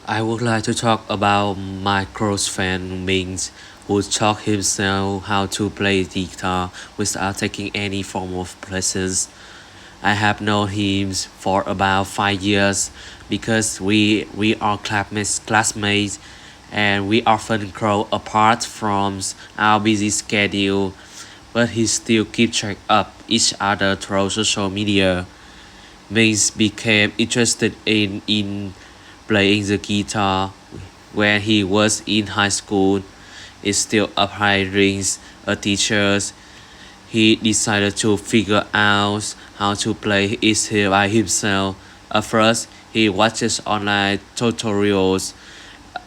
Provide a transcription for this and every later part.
I would like to talk about my close friend Mings, who taught himself how to play the guitar without taking any form of lessons. I have known him for about 5 years because we are classmates and we often grow apart from our busy schedule, but he still keep track of each other through social media. Mace became interested in playing the guitar when he was in high school. Is still hiring a teacher. He decided to figure out how to play it by himself. At first, he watches online tutorials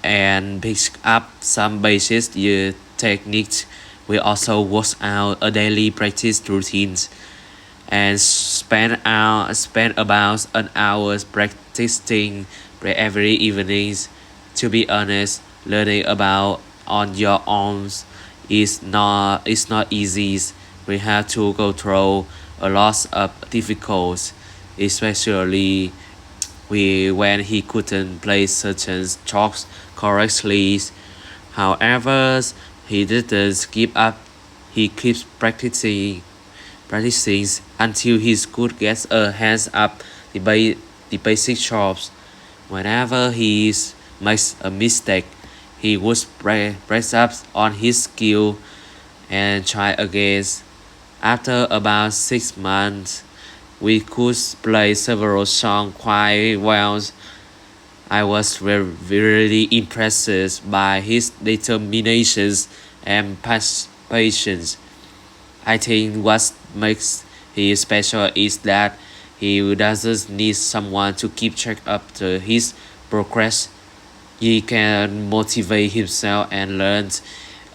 and picks up some basic techniques. We also work out a daily practice routines and spend about an hour practicing every evening. To be honest, learning about on your own is not easy. We have to go through a lot of difficulties, especially when he couldn't play certain strokes correctly. However, he didn't give up. He keeps practicing until he could get a hands up the basic chops. Whenever makes a mistake, he would press up on his skill and try again. After about 6 months, we could play several songs quite well. I was really impressed by his determination and patience. I think what makes him special is that he doesn't need someone to keep track of his progress. He can motivate himself and learn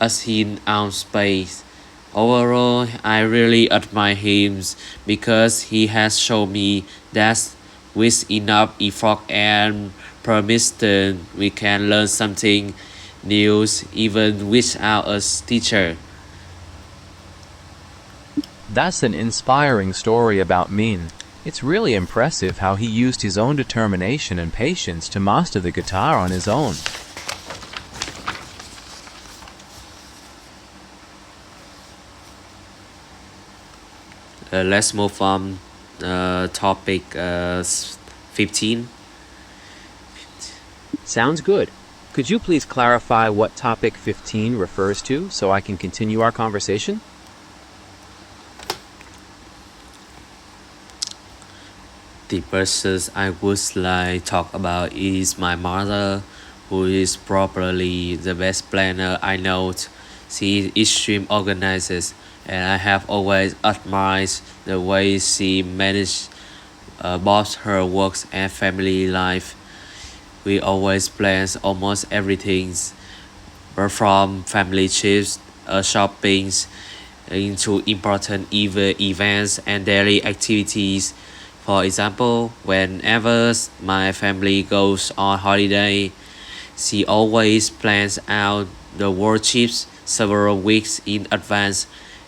at his own pace. Overall, I really admire him because he has shown me that with enough effort and permission, we can learn something new even without a teacher. That's an inspiring story about Min. It's really impressive how he used his own determination and patience to master the guitar on his own. Let's move on. Topic 15. Sounds good. Could you please clarify what topic 15 refers to so I can continue our conversation? The person I would like talk about is my mother, who is probably the best planner I know. She is extreme organized, and I have always admired the way she manages both her work and family life. We always plan almost everything, from family trips, shoppings, into important events and daily activities. For example, whenever my family goes on holiday, she always plans out the world trips several weeks in advance.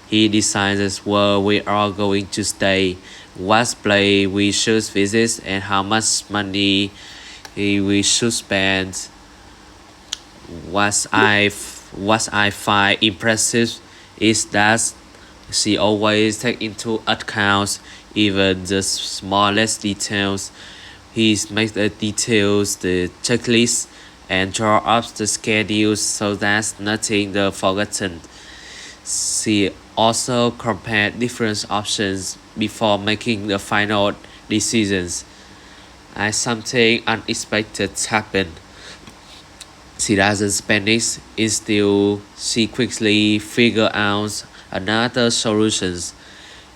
He decides where we are going to stay, what place we should visit, and how much money we should spend. What I find impressive is that she always take into account even the smallest details. He makes the details the checklist and draw up the schedules so that nothing is forgotten. She also compared different options before making the final decisions. As something unexpected happened, she doesn't panic. Instead, she quickly figure out another solutions.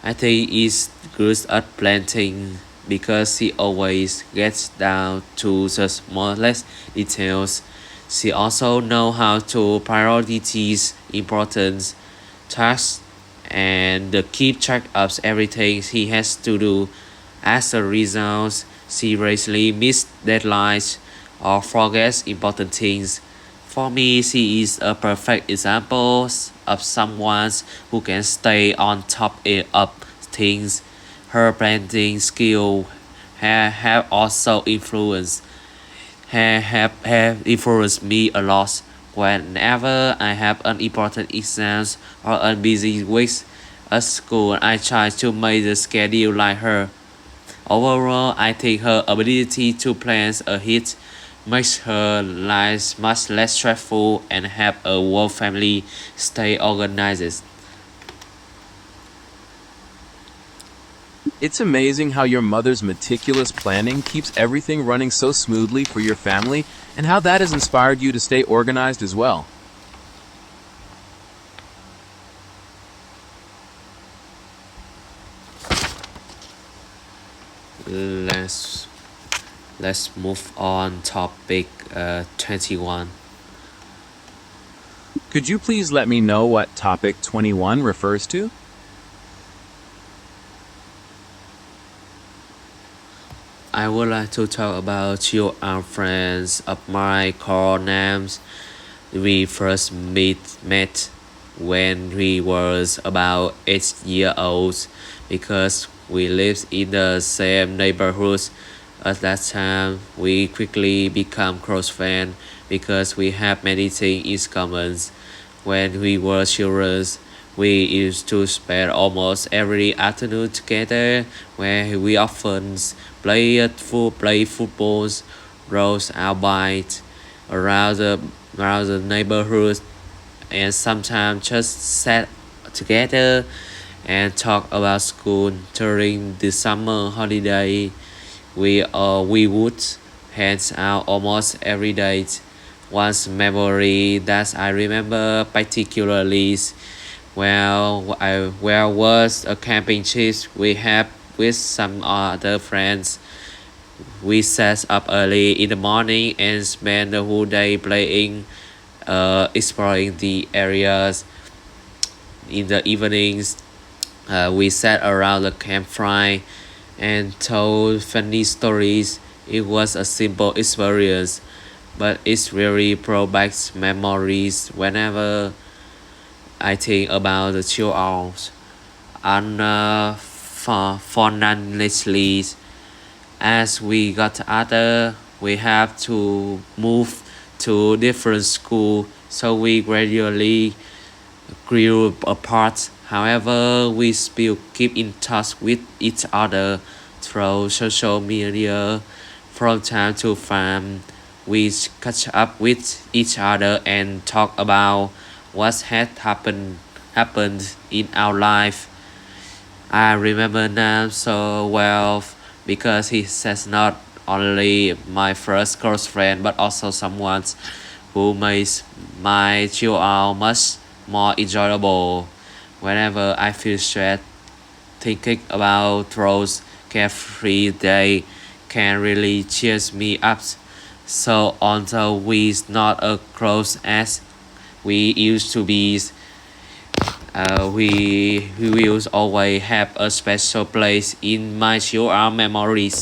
I think it's good at planting because she always gets down to the smallest details. She also know how to prioritize important tasks and keep track of everything she has to do. As a result, she rarely misses deadlines or forgets important things. For me, she is a perfect example of someone who can stay on top of things. Her painting skill have also influenced have influenced me a lot. Whenever I have an important exams or a busy weeks at school, I try to make the schedule like her. Overall, I think her ability to plan ahead makes her life much less stressful and help a whole family stay organized. It's amazing how your mother's meticulous planning keeps everything running so smoothly for your family, and how that has inspired you to stay organized as well. Let's let's move on topic 21. Could you please let me know what topic 21 refers to? I would like to talk about you our friends of my core names. We first met when we was about 8 years old because we lived in the same neighborhood. At that time, we quickly become close friends because we have many things in common. When we were children, we used to spend almost every afternoon together, where we often play football, rode our bikes around the neighborhood, and sometimes just sat together and talk about school during the summer holiday. We would hang out almost every day. One memory that I remember particularly where was a camping trip we had with some other friends. We sat up early in the morning and spent the whole day playing, exploring the areas. In the evenings, we sat around the campfire and told funny stories. It was a simple experience, but it's really brought back memories whenever I think about the chill out. And fortunately, as we got older, we have to move to different school, so we gradually grew apart. However, we still keep in touch with each other through social media from time to time. We catch up with each other and talk about what had happened in our life. I remember now so well because he says not only my first close friend but also someone who makes my chill out much more enjoyable. Whenever I feel stressed, thinking about those carefree day can really cheers me up. So although we're not as close as we used to be, we will always have a special place in my chill out memories.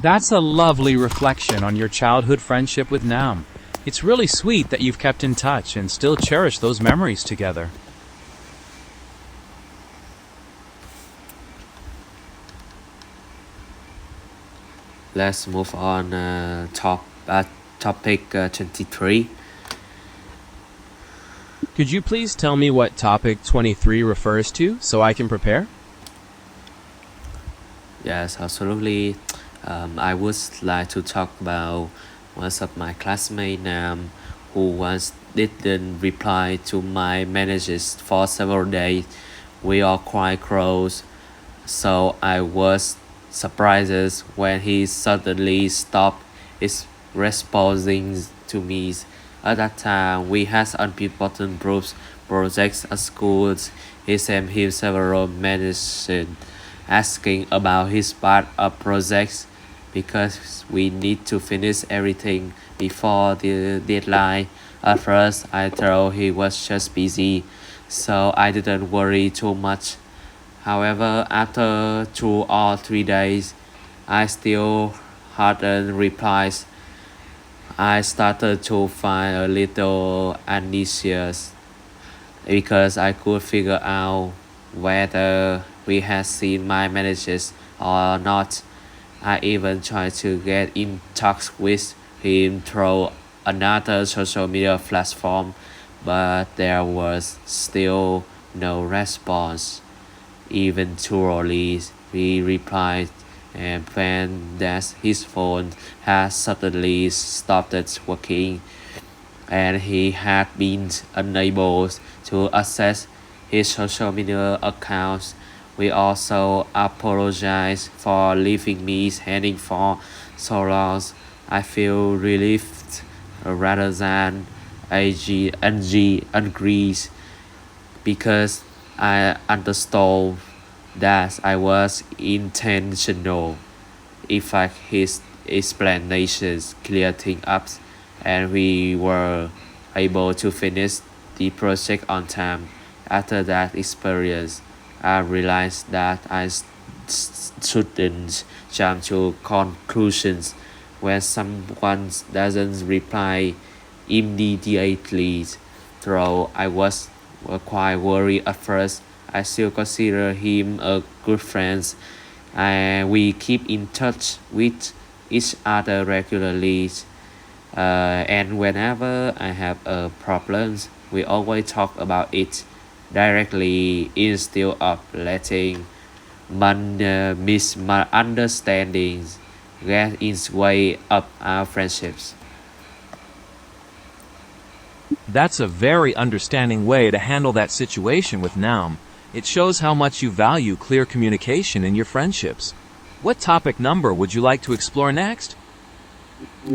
That's a lovely reflection on your childhood friendship with Nam. It's really sweet that you've kept in touch and still cherish those memories together. Let's move on topic 23. Could you please tell me what topic 23 refers to so I can prepare? Yes, absolutely. I would like to talk about one of my classmates who once didn't reply to my messages for several days. We are quite close, so I was surprised when he suddenly stopped his responding to me. At that time, we had important groups projects at schools. He sent him several messages asking about his part of projects because we need to finish everything before the deadline. At first, I thought he was just busy, so I didn't worry too much. However, after 2 or 3 days, I still hadn't replies. I started to find a little anxious because I could figure out whether we had seen my messages or not. I even tried to get in touch with him through another social media platform, but there was still no response. Even thoroughly, he replied and when that his phone had suddenly stopped working and he had been unable to access his social media accounts. We also apologize for leaving me hanging for so long. I feel relieved rather than angry because I understood that I was intentional. In fact, his explanations cleared things up, and we were able to finish the project on time. After that experience, I realized that shouldn't jump to conclusions when someone doesn't reply immediately. Though I was quite worried at first, I still consider him a good friend and we keep in touch with each other regularly. And whenever I have problems, we always talk about it directly instead of letting misunderstandings get in the way of our friendships. That's a very understanding way to handle that situation with Naum. It shows how much you value clear communication in your friendships. What topic number would you like to explore next?